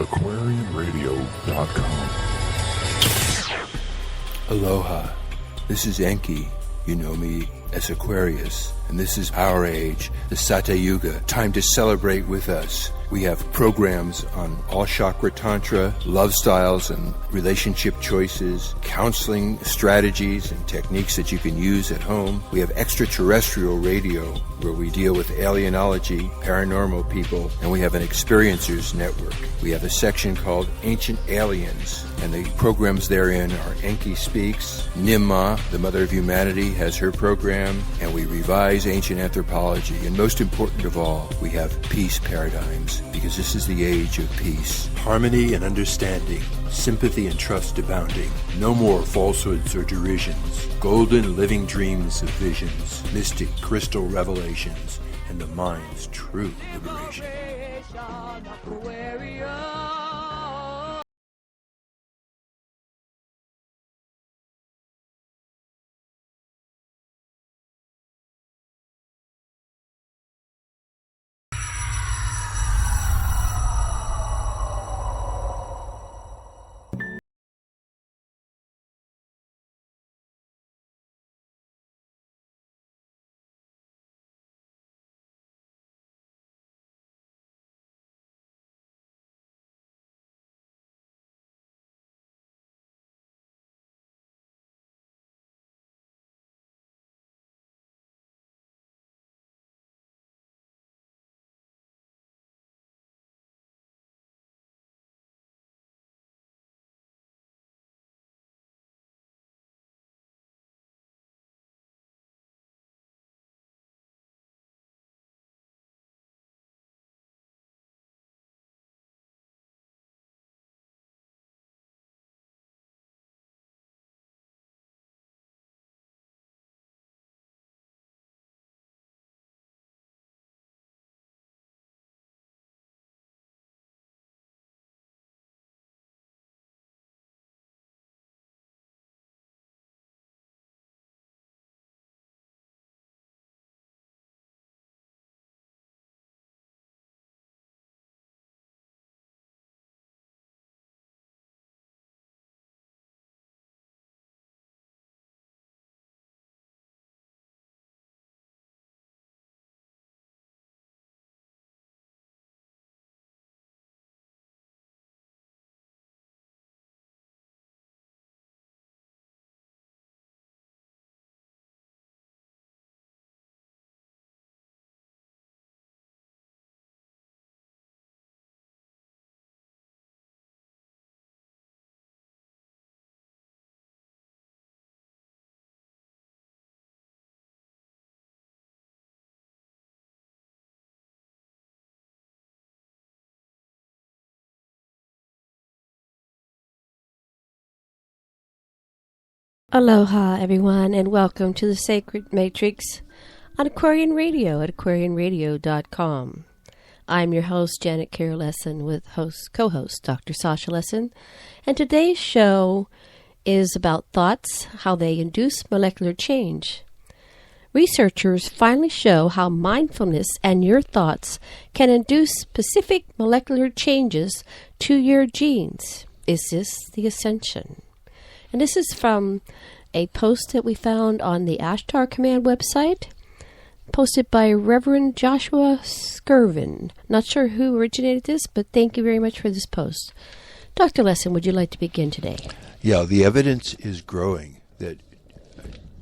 aquarianradio.com. Aloha, this is Enki. You know me as Aquarius, and this is our age, the Sata Yuga, time to celebrate with us. We have programs on all chakra tantra, love styles and relationship choices, counseling strategies and techniques that you can use at home. We have extraterrestrial radio where we deal with alienology, paranormal people, and we have an experiencers network. We have a section called Ancient Aliens, and the programs therein are Enki Speaks, Nimma, the Mother of Humanity, has her program, and we revise ancient anthropology. And most important of all, we have peace paradigms, because this is the age of peace. Harmony and understanding, sympathy and trust abounding. No more falsehoods or derisions. Golden living dreams of visions, mystic crystal revelations, and the mind's true liberation. Aloha, everyone, and welcome to the Sacred Matrix on Aquarian Radio at aquarianradio.com. I'm your host, Janet Carroll Lesson, with co-host Dr. Sasha Lesson, and today's show is about thoughts, how they induce molecular change. Researchers finally show how mindfulness and your thoughts can induce specific molecular changes to your genes. Is this the ascension? And this is from a post that we found on the Ashtar Command website, posted by Reverend Joshua Skirvin. Not sure who originated this, but thank you very much for this post. Dr. Lesson, would you like to begin today? Yeah, the evidence is growing that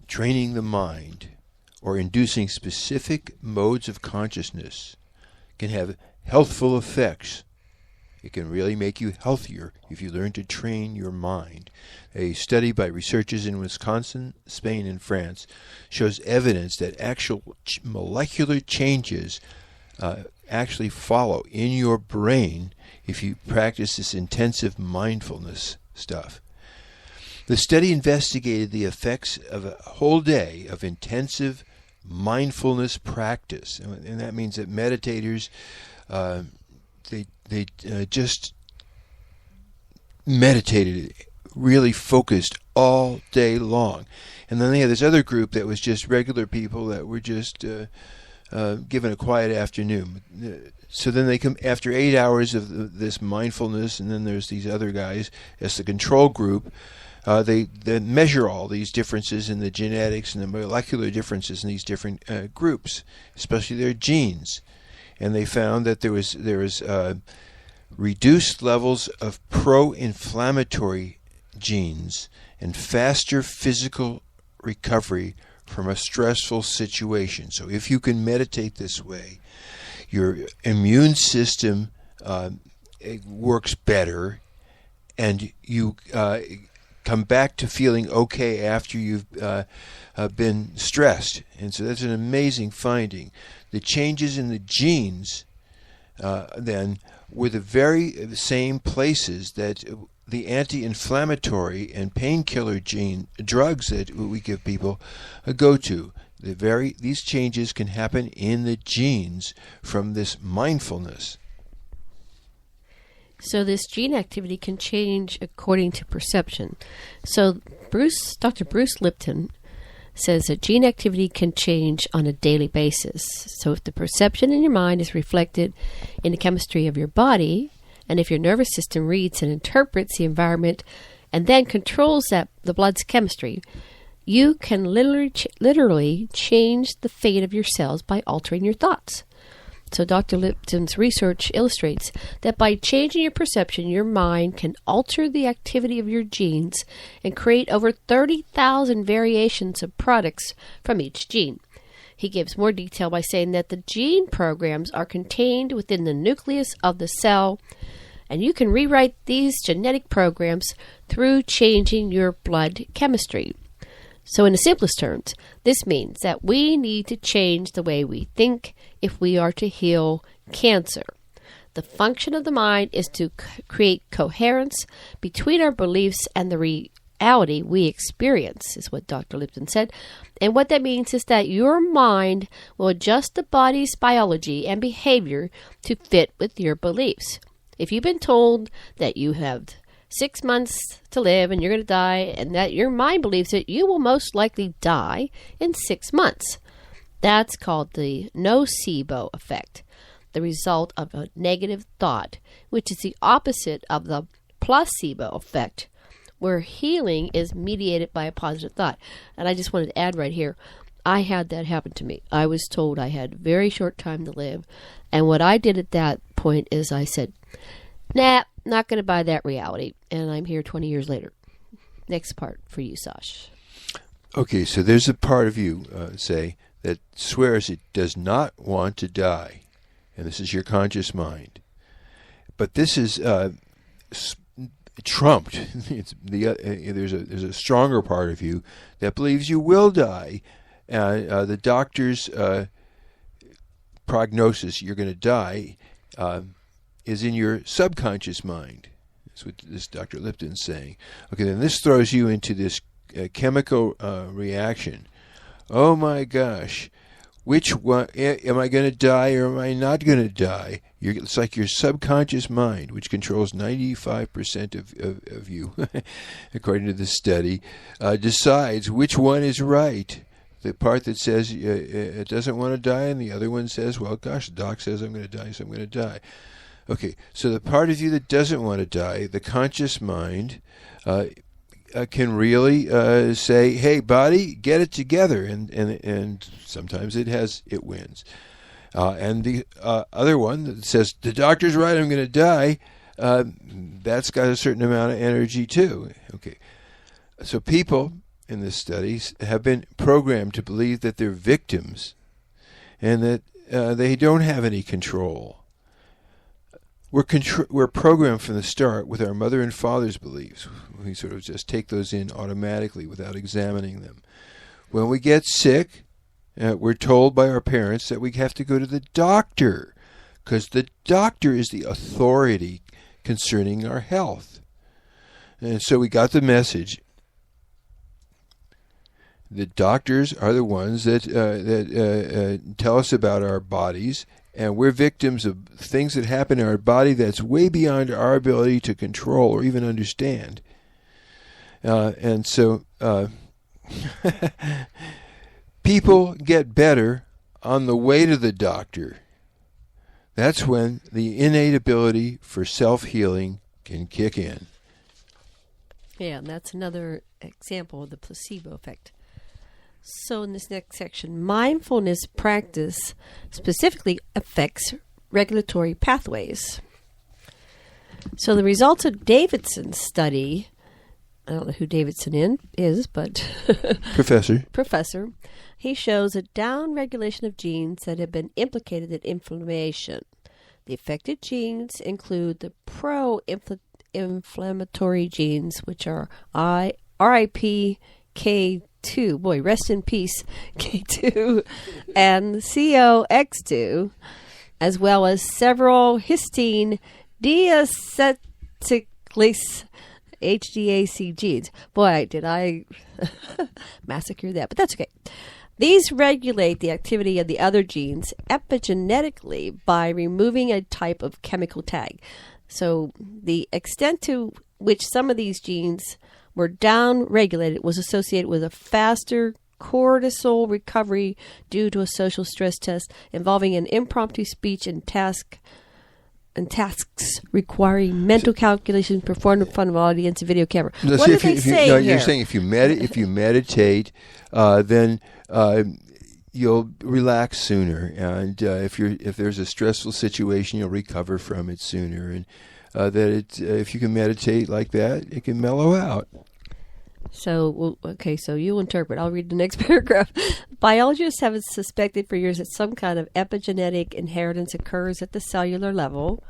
training the mind or inducing specific modes of consciousness can have healthful effects. It can really make you healthier if you learn to train your mind. A study by researchers in Wisconsin, Spain, and France shows evidence that actual molecular changes actually follow in your brain if you practice this intensive mindfulness stuff. The study investigated the effects of a whole day of intensive mindfulness practice, and that means that meditators They just meditated, really focused all day long. And then they had this other group that was just regular people that were just given a quiet afternoon. So then they come after 8 hours of this mindfulness, and then there's these other guys as the control group. They then measure all these differences in the genetics and the molecular differences in these different groups, especially their genes, and they found that there was reduced levels of pro-inflammatory genes and faster physical recovery from a stressful situation. So if you can meditate this way, your immune system works better, and you come back to feeling okay after you've been stressed. And so that's an amazing finding. The changes in the genes then were the very same places that the anti-inflammatory and painkiller drugs that we give people go to. These changes can happen in the genes from this mindfulness. So this gene activity can change according to perception. So Dr. Bruce Lipton says that gene activity can change on a daily basis. So if the perception in your mind is reflected in the chemistry of your body, and if your nervous system reads and interprets the environment and then controls the blood's chemistry, you can literally change the fate of your cells by altering your thoughts. So Dr. Lipton's research illustrates that by changing your perception, your mind can alter the activity of your genes and create over 30,000 variations of products from each gene. He gives more detail by saying that the gene programs are contained within the nucleus of the cell, and you can rewrite these genetic programs through changing your blood chemistry. So in the simplest terms, this means that we need to change the way we think if we are to heal cancer. The function of the mind is to create coherence between our beliefs and the reality we experience, is what Dr. Lipton said. And what that means is that your mind will adjust the body's biology and behavior to fit with your beliefs. If you've been told that you have 6 months to live and you're going to die, and that your mind believes that you will most likely die in 6 months, that's called the nocebo effect, the result of a negative thought, which is the opposite of the placebo effect, where healing is mediated by a positive thought. And I just wanted to add right here, I had that happen to me. I was told I had very short time to live, and what I did at that point is I said, nah, not going to buy that reality. And I'm here 20 years later. Next part for you, Sash. Okay, so there's a part of you, say, that swears it does not want to die. And this is your conscious mind. But this is trumped. There's a stronger part of you that believes you will die. The doctor's prognosis, you're going to die, is in your subconscious mind. That's what this Dr. Lipton's saying. Okay, then this throws you into this chemical reaction. Oh my gosh, which one, am I going to die or am I not going to die? It's like your subconscious mind, which controls 95% of you, according to this study, decides which one is right. The part that says it doesn't want to die, and the other one says, well, gosh, the doc says I'm going to die, so I'm going to die. Okay, so the part of you that doesn't want to die, the conscious mind, can really say, hey, body, get it together. And sometimes it wins. And the other one that says, the doctor's right, I'm going to die, that's got a certain amount of energy too. Okay, so people in this study have been programmed to believe that they're victims and that they don't have any control. We're programmed from the start with our mother and father's beliefs. We sort of just take those in automatically without examining them. When we get sick, we're told by our parents that we have to go to the doctor because the doctor is the authority concerning our health. And so we got the message. The doctors are the ones that tell us about our bodies, and we're victims of things that happen in our body that's way beyond our ability to control or even understand. And so people get better on the way to the doctor, that's when the innate ability for self-healing can kick in. Yeah, and that's another example of the placebo effect. So in this next section, mindfulness practice specifically affects regulatory pathways. So the results of Davidson's study, I don't know who Davidson is, but Professor, he shows a down-regulation of genes that have been implicated in inflammation. The affected genes include the pro-inflammatory genes, which are RIPK2, boy, rest in peace, K2, and COX2, as well as several histine deacetylase HDAC genes. Boy, did I massacre that, but that's okay. These regulate the activity of the other genes epigenetically by removing a type of chemical tag. So the extent to which some of these genes were down-regulated was associated with a faster cortisol recovery due to a social stress test involving an impromptu speech and tasks requiring mental calculations performed in front of an audience and video camera. What do they say here? You're saying if you meditate, then you'll relax sooner, and if there's a stressful situation, you'll recover from it sooner, and if you can meditate like that, it can mellow out. So you'll interpret. I'll read the next paragraph. Biologists have suspected for years that some kind of epigenetic inheritance occurs at the cellular level.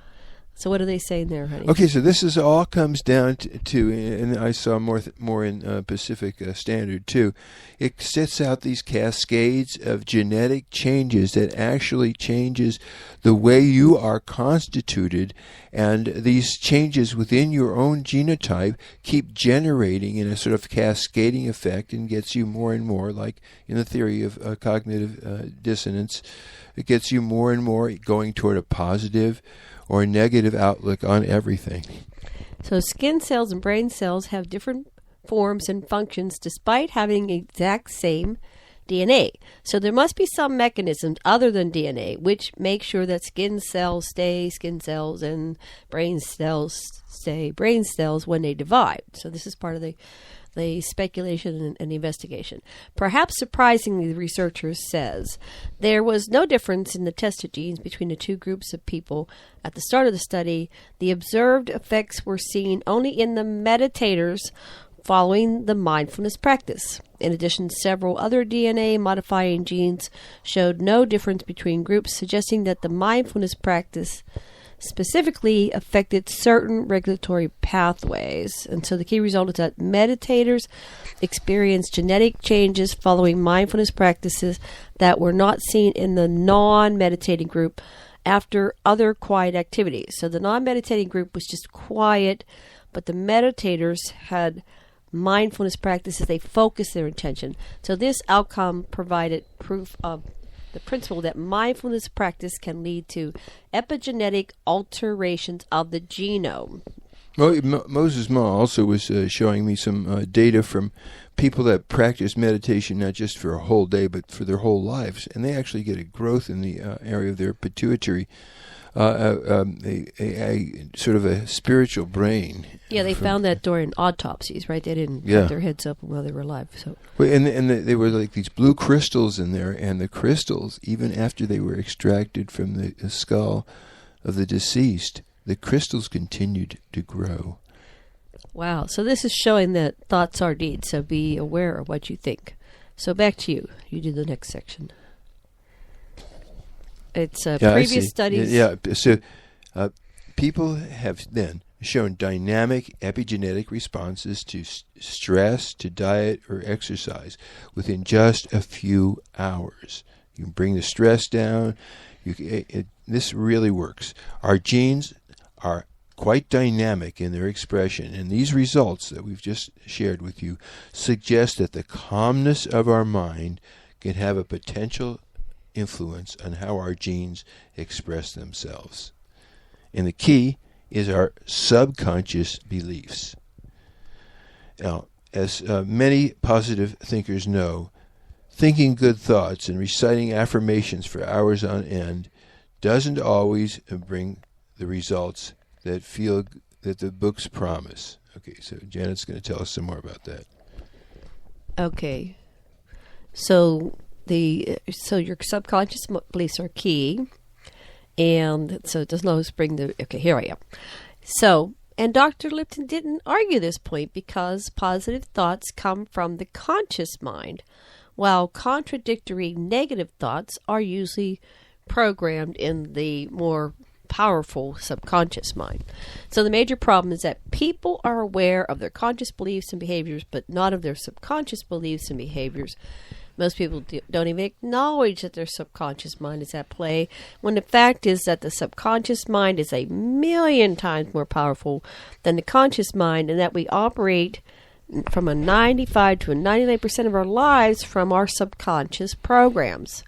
So what are they saying there, honey? Okay, so this all comes down to, and I saw more in Pacific Standard too. It sets out these cascades of genetic changes that actually changes the way you are constituted, and these changes within your own genotype keep generating in a sort of cascading effect and gets you more and more, like in the theory of cognitive dissonance, it gets you more and more going toward a positive or a negative outlook on everything. So skin cells and brain cells have different forms and functions despite having the exact same DNA. So there must be some mechanisms other than DNA which make sure that skin cells stay skin cells and brain cells stay brain cells when they divide. So this is part of the speculation and investigation. Perhaps surprisingly, the researcher says there was no difference in the tested genes between the two groups of people at the start of the study. The observed effects were seen only in the meditators following the mindfulness practice. In addition, several other DNA-modifying genes showed no difference between groups, suggesting that the mindfulness practice specifically affected certain regulatory pathways. And so the key result is that meditators experienced genetic changes following mindfulness practices that were not seen in the non-meditating group after other quiet activities. So the non-meditating group was just quiet, but the meditators had mindfulness practices. They focused their attention. So this outcome provided proof of the principle that mindfulness practice can lead to epigenetic alterations of the genome. Well, Moses Ma also was showing me some data from people that practice meditation not just for a whole day but for their whole lives, and they actually get a growth in the area of their pituitary, a sort of a spiritual brain. Yeah, they found that during autopsies, right? They didn't cut their heads up while they were alive. So, well, and they were like these blue crystals in there, and the crystals, even after they were extracted from the skull of the deceased, the crystals continued to grow. Wow. So this is showing that thoughts are deeds, so be aware of what you think. So back to you. You do the next section. It's previous studies. So people have then shown dynamic epigenetic responses to stress, to diet, or exercise within just a few hours. You can bring the stress down. This really works. Our genes are quite dynamic in their expression, and these results that we've just shared with you suggest that the calmness of our mind can have a potential influence on how our genes express themselves. And the key is our subconscious beliefs. Now, as many positive thinkers know, thinking good thoughts and reciting affirmations for hours on end doesn't always bring the results that the books promise. Okay, so Janet's going to tell us some more about that. Okay. So your subconscious beliefs are key, and so it doesn't always bring the. Okay, here I am. So, and Dr. Lipton didn't argue this point because positive thoughts come from the conscious mind, while contradictory negative thoughts are usually programmed in the more powerful subconscious mind. So the major problem is that people are aware of their conscious beliefs and behaviors, but not of their subconscious beliefs and behaviors. Most people don't even acknowledge that their subconscious mind is at play, when the fact is that the subconscious mind is 1,000,000 times more powerful than the conscious mind, and that we operate from a 95 to a 99% of our lives from our subconscious programs.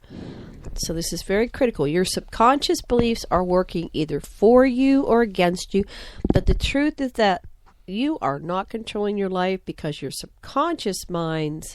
So this is very critical. Your subconscious beliefs are working either for you or against you, but the truth is that you are not controlling your life because your subconscious mind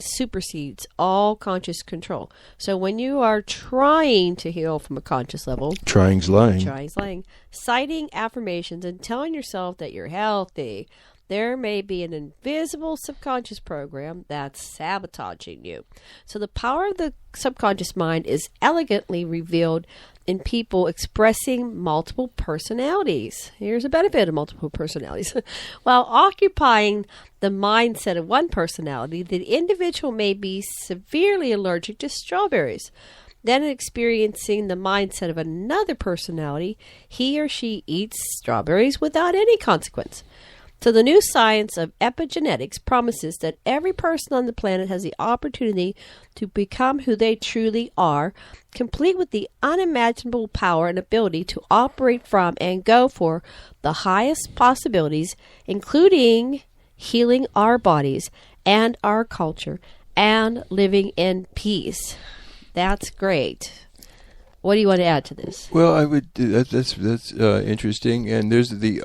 supersedes all conscious control. So when you are trying to heal from a conscious level, trying's lying, citing affirmations and telling yourself that you're healthy, there may be an invisible subconscious program that's sabotaging you. So the power of the subconscious mind is elegantly revealed in people expressing multiple personalities. Here's a benefit of multiple personalities. While occupying the mindset of one personality, the individual may be severely allergic to strawberries. Then, experiencing the mindset of another personality, he or she eats strawberries without any consequence. So the new science of epigenetics promises that every person on the planet has the opportunity to become who they truly are, complete with the unimaginable power and ability to operate from and go for the highest possibilities, including healing our bodies and our culture and living in peace. That's great. What do you want to add to this? Well, I would. That's interesting, and there's the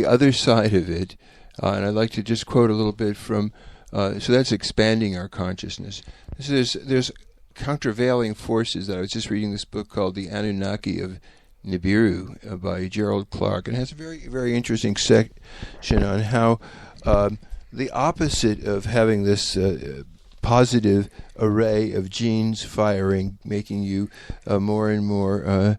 other side of it, and I'd like to just quote a little bit from. So that's expanding our consciousness. So there's countervailing forces that I was just reading this book called The Anunnaki of Nibiru by Gerald Clark, and it has a very, very interesting section on how the opposite of having this positive array of genes firing, making you more and more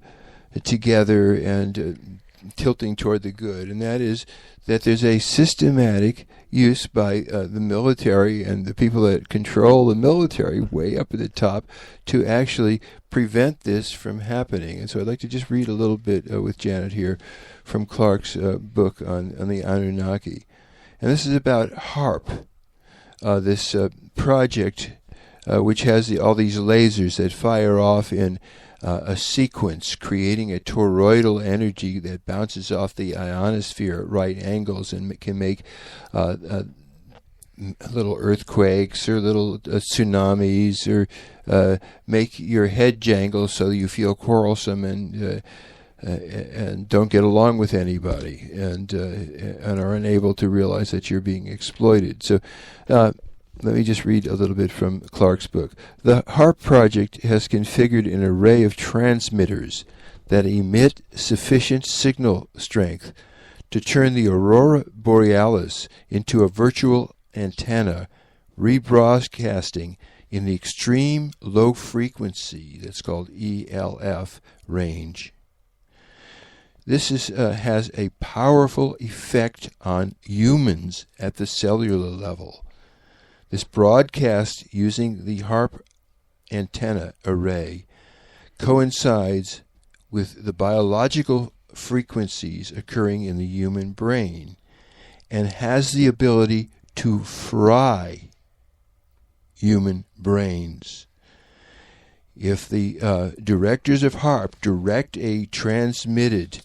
together and tilting toward the good. And that is that there's a systematic use by the military and the people that control the military way up at the top to actually prevent this from happening. And so I'd like to just read a little bit with Janet here from Clark's book on the Anunnaki. And this is about HARP, this project which has all these lasers that fire off in a sequence, creating a toroidal energy that bounces off the ionosphere at right angles and can make little earthquakes or little tsunamis, or make your head jangle so you feel quarrelsome and don't get along with anybody, and are unable to realize that you're being exploited. So let me just read a little bit from Clark's book. The HARP project has configured an array of transmitters that emit sufficient signal strength to turn the aurora borealis into a virtual antenna, rebroadcasting in the extreme low frequency that's called ELF range. This has a powerful effect on humans at the cellular level. This broadcast using the HARP antenna array coincides with the biological frequencies occurring in the human brain and has the ability to fry human brains. If the directors of HARP direct a transmitted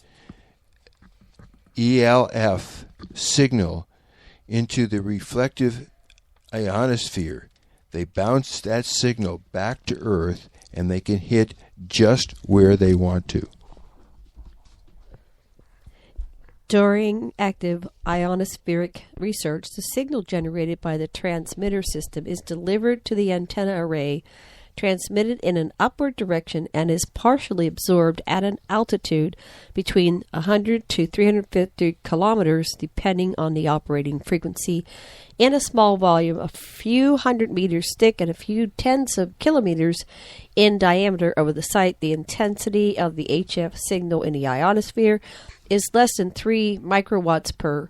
ELF signal into the reflective ionosphere, they bounce that signal back to Earth, and they can hit just where they want to. During active ionospheric research, the signal generated by the transmitter system is delivered to the antenna array, transmitted in an upward direction, and is partially absorbed at an altitude between 100 to 350 kilometers, depending on the operating frequency, in a small volume, a few hundred meters thick and a few tens of kilometers in diameter over the site. The intensity of the HF signal in the ionosphere is less than 3 microwatts per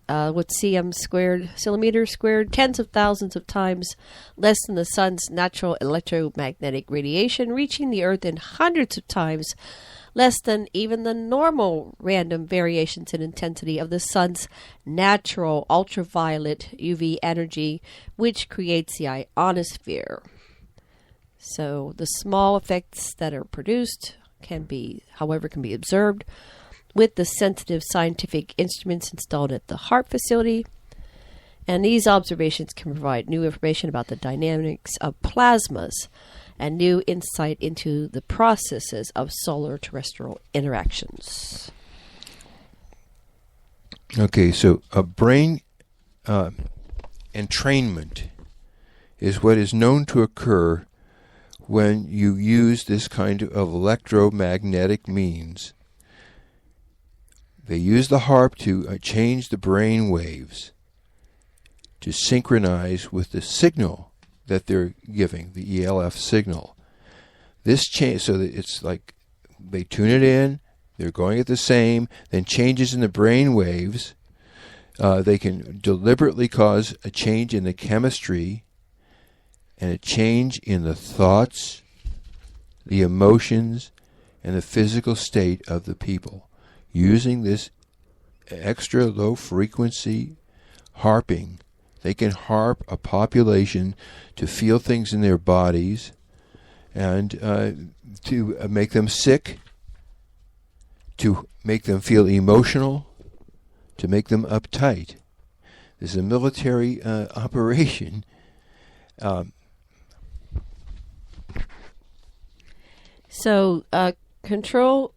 cm squared, centimeter squared, tens of thousands of times less than the sun's natural electromagnetic radiation, reaching the Earth in hundreds of times less than even the normal random variations in intensity of the sun's natural ultraviolet UV energy, which creates the ionosphere. So the small effects that are produced can be observed with the sensitive scientific instruments installed at the HARP facility. And these observations can provide new information about the dynamics of plasmas and new insight into the processes of solar-terrestrial interactions. Okay, so a brain entrainment is what is known to occur when you use this kind of electromagnetic means. They use the HARP to change the brain waves to synchronize with the signal that they're giving, the ELF signal. This change, so that it's like they tune it in, they're going at the same, then changes in the brain waves. They can deliberately cause a change in the chemistry and a change in the thoughts, the emotions, and the physical state of the people. Using this extra low frequency harping, they can harp a population to feel things in their bodies and to make them sick, to make them feel emotional, to make them uptight. This is a military operation. Control.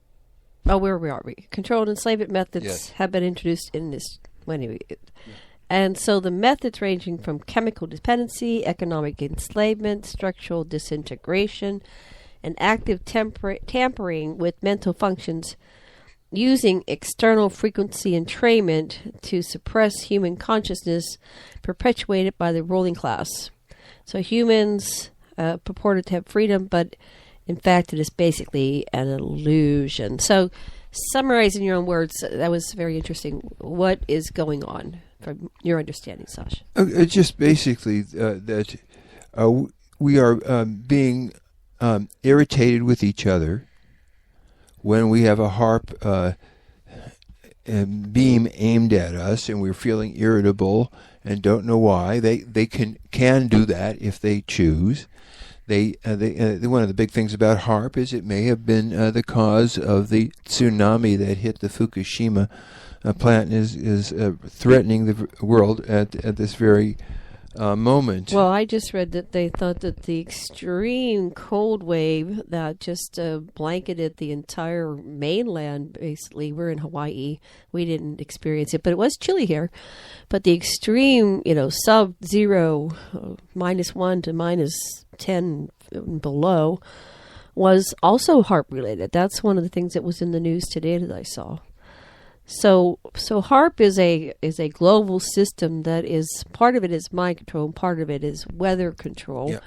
Oh, where are we? Controlled enslavement methods have been introduced in this. And so the methods ranging from chemical dependency, economic enslavement, structural disintegration, and active tampering with mental functions, using external frequency entrainment to suppress human consciousness perpetuated by the ruling class. So humans purported to have freedom, but in fact, it is basically an illusion. So, summarizing your own words, that was very interesting. What is going on from your understanding, Sasha? Just basically that we are being irritated with each other when we have a HARP beam aimed at us, and we're feeling irritable and don't know why. They can do that if they choose. One of the big things about HARP is it may have been the cause of the tsunami that hit the Fukushima plant and is threatening the world at this very moment. Well, I just read that they thought that the extreme cold wave that just blanketed the entire mainland, basically, we're in Hawaii, we didn't experience it, but it was chilly here. But the extreme, sub-zero, -1 to -10 below, was also HARP related. That's one of the things that was in the news today that I saw. So HARP is a global system that is, part of it is mind control and part of it is weather control. Yeah.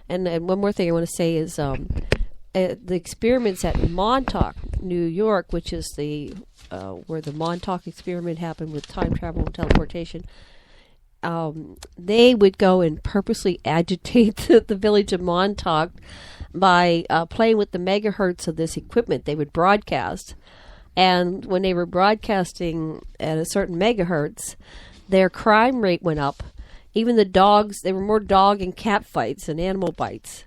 And one more thing I want to say is the experiments at Montauk, New York, which is where the Montauk experiment happened with time travel and teleportation. They would go and purposely agitate the village of Montauk by playing with the megahertz of this equipment. They would broadcast. And when they were broadcasting at a certain megahertz, their crime rate went up. Even the dogs, there were more dog and cat fights and animal bites.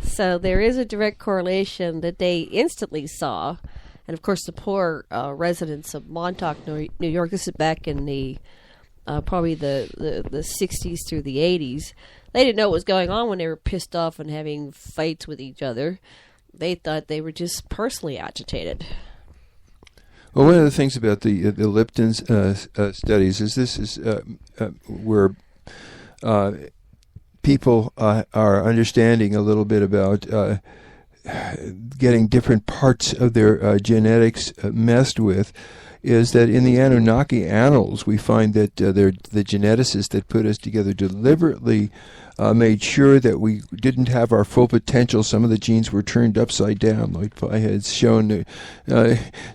So there is a direct correlation that they instantly saw. And of course, the poor residents of Montauk, New York, this is back in the probably the 60s through the 80s. They didn't know what was going on when they were pissed off and having fights with each other. They thought they were just personally agitated. Well, one of the things about the Lipton's studies is this is where people are understanding a little bit about getting different parts of their genetics messed with. Is that in the Anunnaki annals, we find that the geneticists that put us together deliberately made sure that we didn't have our full potential. Some of the genes were turned upside down, like I had shown,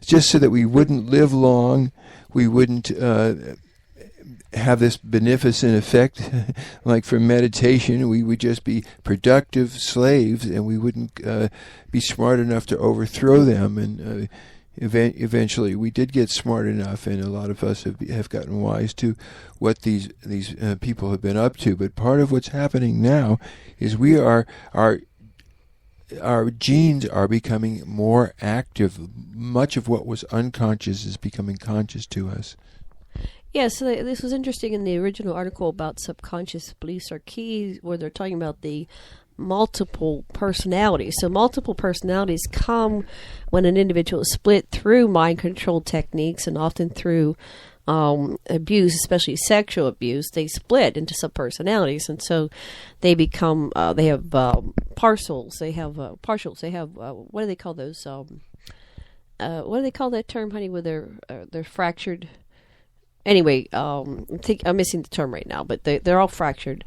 just so that we wouldn't live long, we wouldn't have this beneficent effect, like from meditation. We would just be productive slaves, and we wouldn't be smart enough to overthrow them. And eventually, we did get smart enough, and a lot of us have gotten wise to what these people have been up to. But part of what's happening now is our genes are becoming more active. Much of what was unconscious is becoming conscious to us. Yeah, so this was interesting in the original article about subconscious beliefs are key, where they're talking about the multiple personalities. So multiple personalities come when an individual is split through mind control techniques and often through abuse, especially sexual abuse. They split into subpersonalities, and so they become they have partials. They have partials. They have what do they call those? What do they call that term, honey? Where they're fractured. Anyway, I'm missing the term right now, but they're all fractured.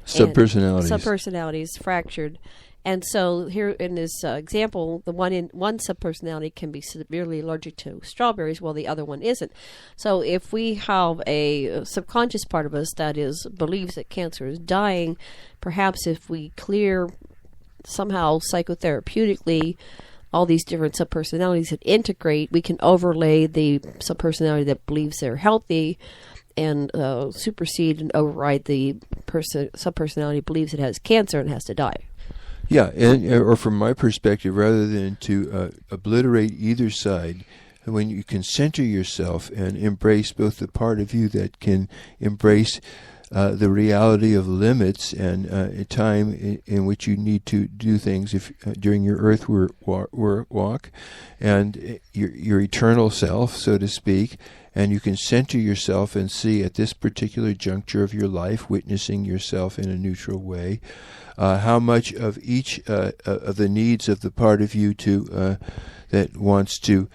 Subpersonalities fractured. And so here in this example, the one subpersonality can be severely allergic to strawberries, while the other one isn't. So if we have a subconscious part of us that believes that cancer is dying, perhaps if we clear somehow psychotherapeutically all these different subpersonalities that integrate, we can overlay the subpersonality that believes they're healthy and supersede and override the subpersonality believes it has cancer and has to die. Yeah, or from my perspective, rather than to obliterate either side, when you can center yourself and embrace both the part of you that can embrace the reality of limits and a time in which you need to do things during your earth walk, and your eternal self, so to speak, and you can center yourself and see at this particular juncture of your life, witnessing yourself in a neutral way, how much of each of the needs of the part of you that wants to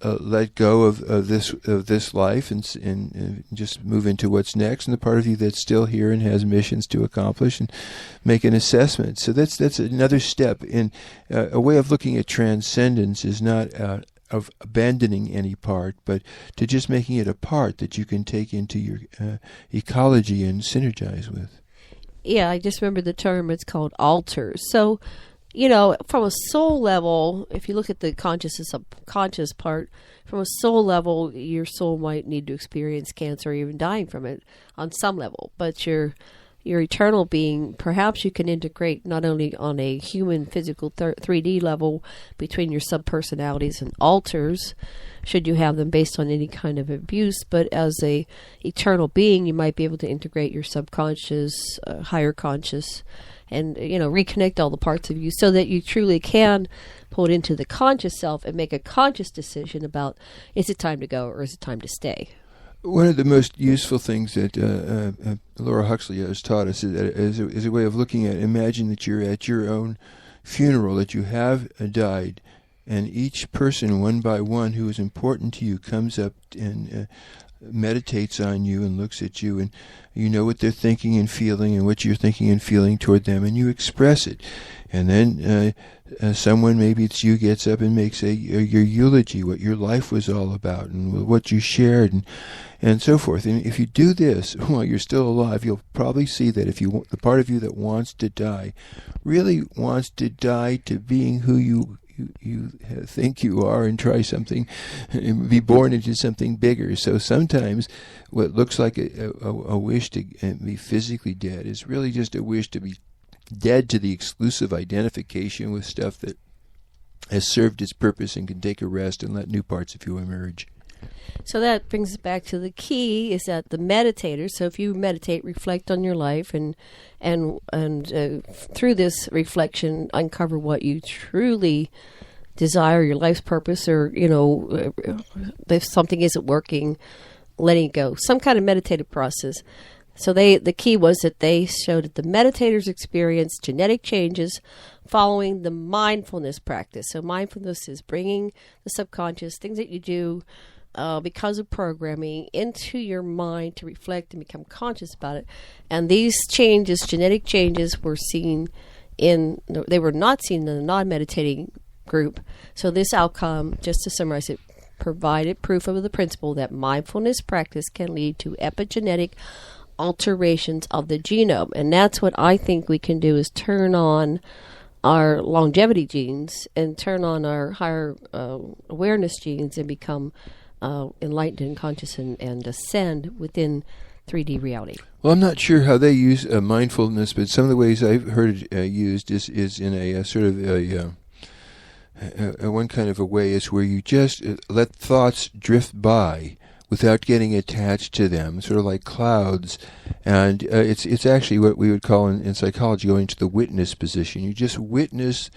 let go of this life and just move into what's next, and the part of you that's still here and has missions to accomplish, and make an assessment. So that's another step in a way of looking at transcendence. Is not of abandoning any part, but to just making it a part that you can take into your ecology and synergize with. Yeah, I just remember the term. It's called alters. So, from a soul level, if you look at the conscious and subconscious part, from a soul level, your soul might need to experience cancer or even dying from it on some level. But your eternal being, perhaps you can integrate not only on a human physical 3D level between your subpersonalities and alters, should you have them based on any kind of abuse, but as a eternal being, you might be able to integrate your subconscious, higher conscious, and reconnect all the parts of you so that you truly can pull it into the conscious self and make a conscious decision about, is it time to go or is it time to stay? One of the most useful things that Laura Huxley has taught us is a way of looking at, imagine that you're at your own funeral, that you have died, and each person, one by one, who is important to you, comes up and meditates on you and looks at you, and you know what they're thinking and feeling and what you're thinking and feeling toward them, and you express it. And then someone, maybe it's you, gets up and makes your eulogy, what your life was all about and what you shared and so forth. And if you do this while you're still alive, you'll probably see that if the part of you that wants to die really wants to die to being who you think you are, and try something, and be born into something bigger. So sometimes what looks like a wish to be physically dead is really just a wish to be dead to the exclusive identification with stuff that has served its purpose and can take a rest and let new parts of you emerge. So that brings us back to the key is that the meditator, so if you meditate, reflect on your life and through this reflection, uncover what you truly desire, your life's purpose, or, if something isn't working, letting it go. Some kind of meditative process. So the key was that they showed that the meditators experienced genetic changes following the mindfulness practice. So mindfulness is bringing the subconscious, things that you do because of programming, into your mind to reflect and become conscious about it. And these changes, genetic changes, were they were not seen in the non-meditating group. So this outcome, just to summarize it, provided proof of the principle that mindfulness practice can lead to epigenetic alterations of the genome. And that's what I think we can do, is turn on our longevity genes and turn on our higher awareness genes and become enlightened and conscious and ascend within 3D reality. Well, I'm not sure how they use mindfulness, but some of the ways I've heard it used is in a sort of one kind of a way is where you just let thoughts drift by without getting attached to them, sort of like clouds. And it's actually what we would call in psychology going to the witness position. You just witness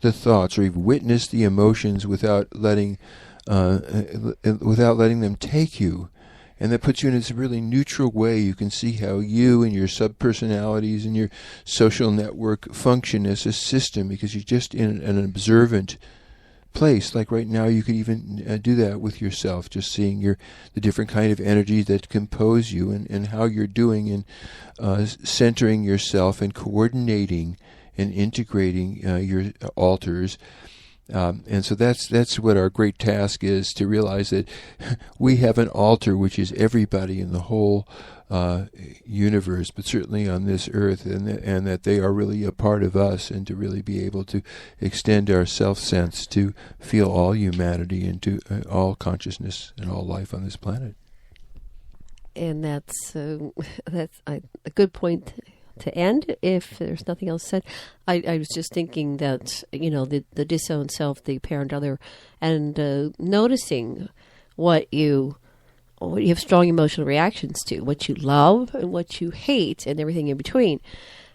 the thoughts, or you witness the emotions without letting them take you. And that puts you in this really neutral way. You can see how you and your subpersonalities and your social network function as a system, because you're just in an observant place. Like right now, you could even do that with yourself, just seeing the different kind of energies that compose you, and how you're doing in centering yourself and coordinating and integrating your alters. And so that's what our great task is, to realize that we have an altar, which is everybody in the whole universe, but certainly on this earth, and that they are really a part of us, and to really be able to extend our self-sense to feel all humanity into all consciousness and all life on this planet. And that's a good point to end, if there's nothing else said. I was just thinking that, the disowned self, the apparent other, and noticing what you have strong emotional reactions to, what you love and what you hate, and everything in between.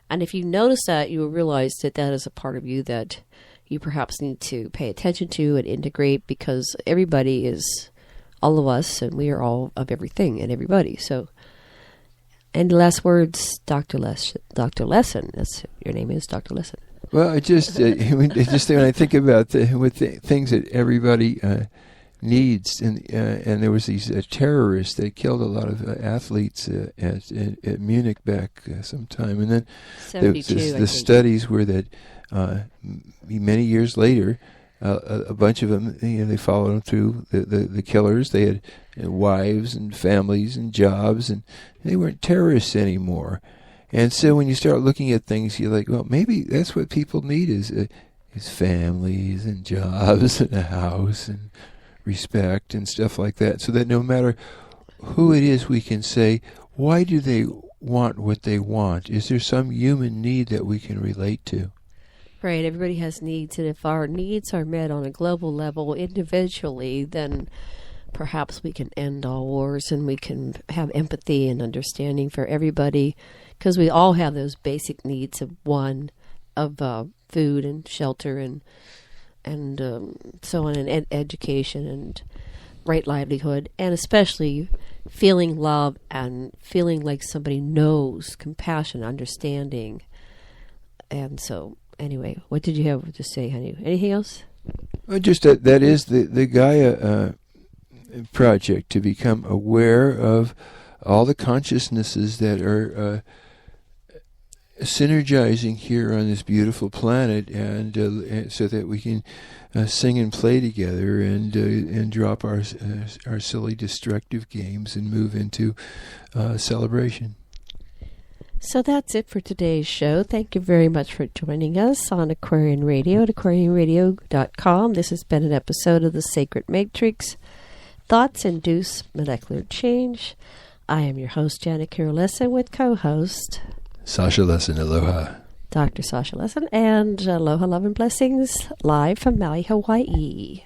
And if you notice that, you will realize that is a part of you that you perhaps need to pay attention to and integrate, because everybody is all of us, and we are all of everything and everybody. So, and the last words, Dr. Lesson. That's your name is Dr. Lesson. Well, I just when I think about things that everybody needs, and there was these terrorists that killed a lot of athletes at Munich back sometime, and then 72, the studies were that many years later, a bunch of them, they followed them through, the killers. They had wives and families and jobs, and they weren't terrorists anymore. And so when you start looking at things, you're like, well, maybe that's what people need is families and jobs and a house and respect and stuff like that, so that no matter who it is, we can say, why do they want what they want? Is there some human need that we can relate to? Right, everybody has needs, and if our needs are met on a global level individually, then perhaps we can end all wars, and we can have empathy and understanding for everybody, because we all have those basic needs of food and shelter and so on, and education and right livelihood, and especially feeling love and feeling like somebody knows, compassion, understanding. And so, anyway, what did you have to say, honey? Anything else? Well, just that is the Gaia project, to become aware of all the consciousnesses that are synergizing here on this beautiful planet, and so that we can sing and play together, and drop our silly destructive games and move into celebration. So that's it for today's show. Thank you very much for joining us on Aquarian Radio at aquarianradio.com. This has been an episode of The Sacred Matrix, Thoughts Induce Molecular Change. I am your host, Janet Carol Lesson, with co-host Sasha Lesson. Aloha. Dr. Sasha Lesson, and aloha, love, and blessings, live from Maui, Hawaii.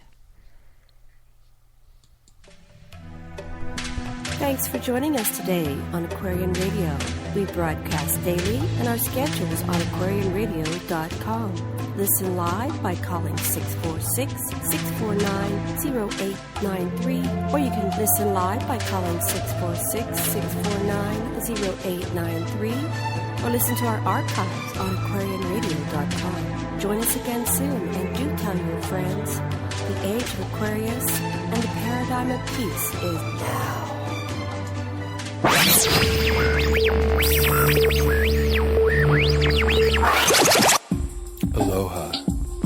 Thanks for joining us today on Aquarian Radio. We broadcast daily, and our schedule is on aquarianradio.com. listen live by calling 646-649-0893, or you can listen live by calling 646-649-0893, or listen to our archives on aquarianradio.com. Join us again soon, and do tell your friends. The age of Aquarius and the paradigm of peace is now. Aloha.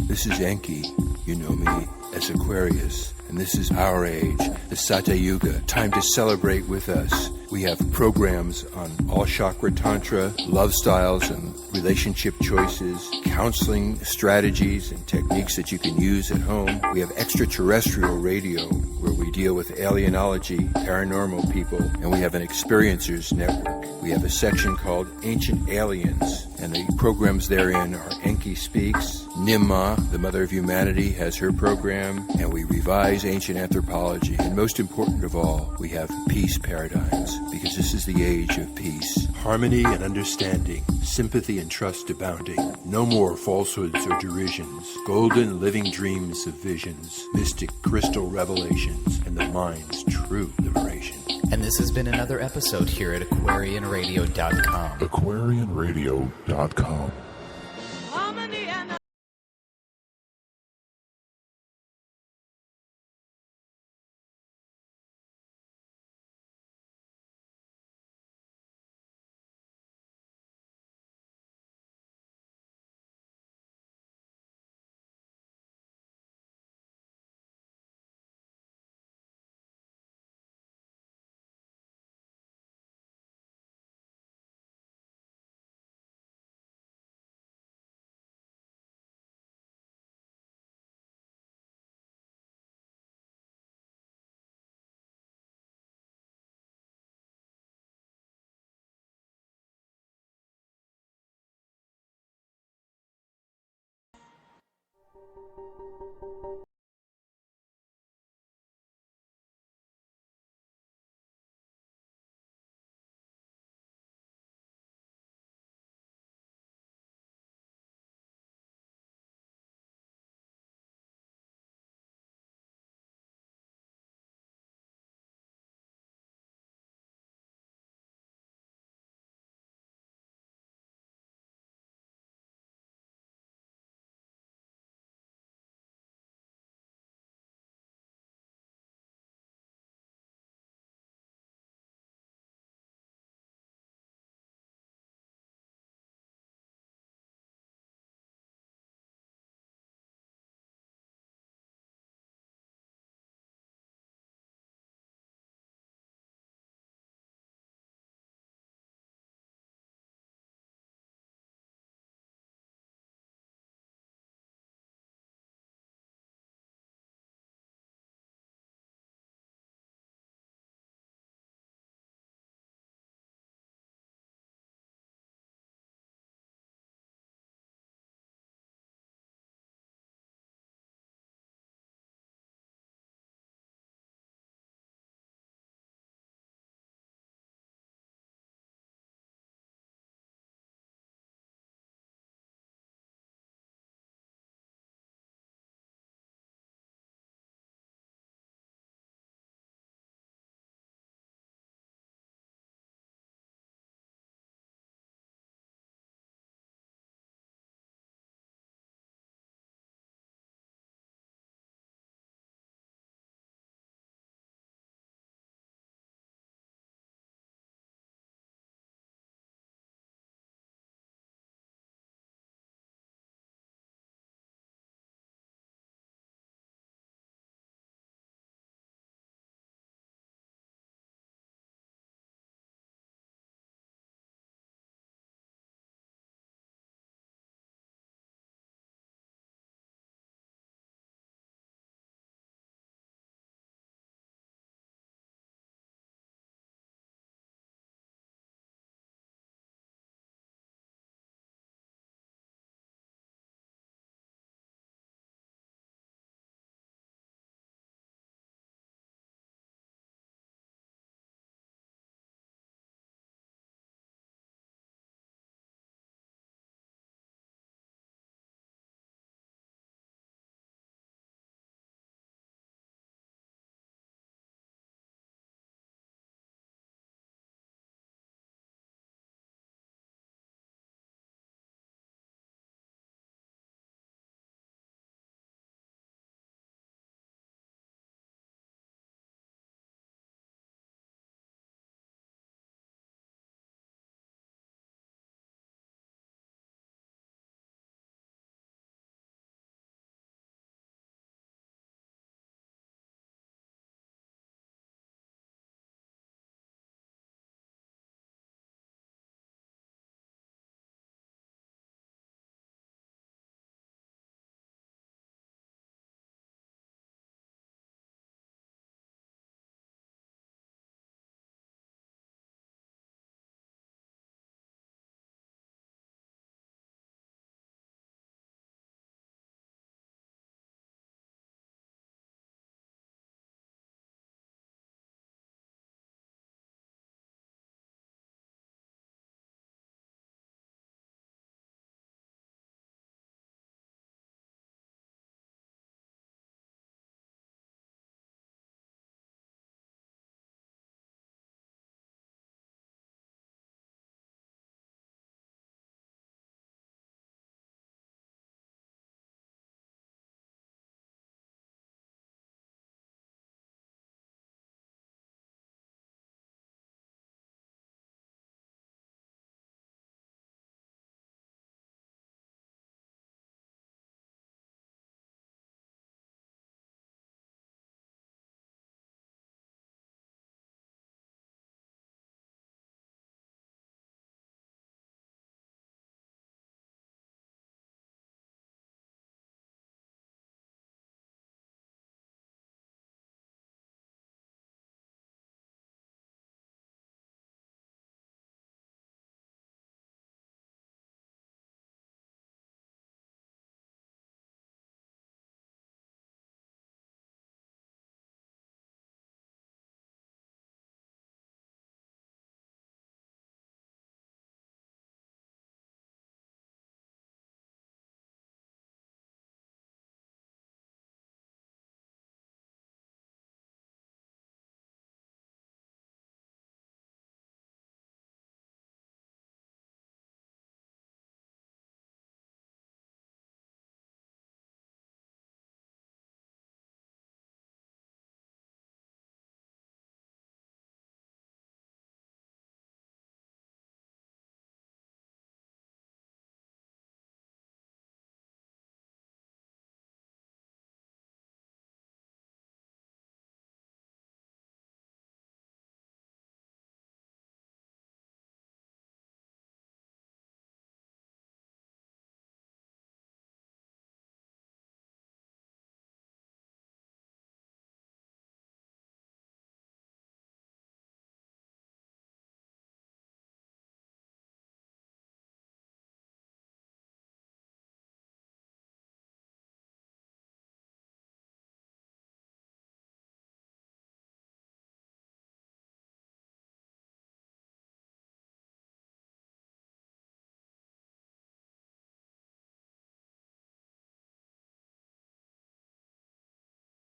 This is Enki. You know me as Aquarius. And this is our age, the Sata Yuga. Time to celebrate with us. We have programs on all chakra tantra, love styles and relationship choices, counseling strategies and techniques that you can use at home. We have extraterrestrial radio where we deal with alienology, paranormal people, and we have an experiencers network. We have a section called Ancient Aliens, and the programs therein are Enki Speaks, Nimma, the Mother of Humanity, has her program, and we revise ancient anthropology. And most important of all, we have peace paradigms, because this is the age of peace. Harmony and understanding, sympathy and trust abounding. No more falsehoods or derisions. Golden living dreams of visions, mystic crystal revelations, and the mind's true liberation. And this has been another episode here at aquarianradio.com. aquarianradio.com.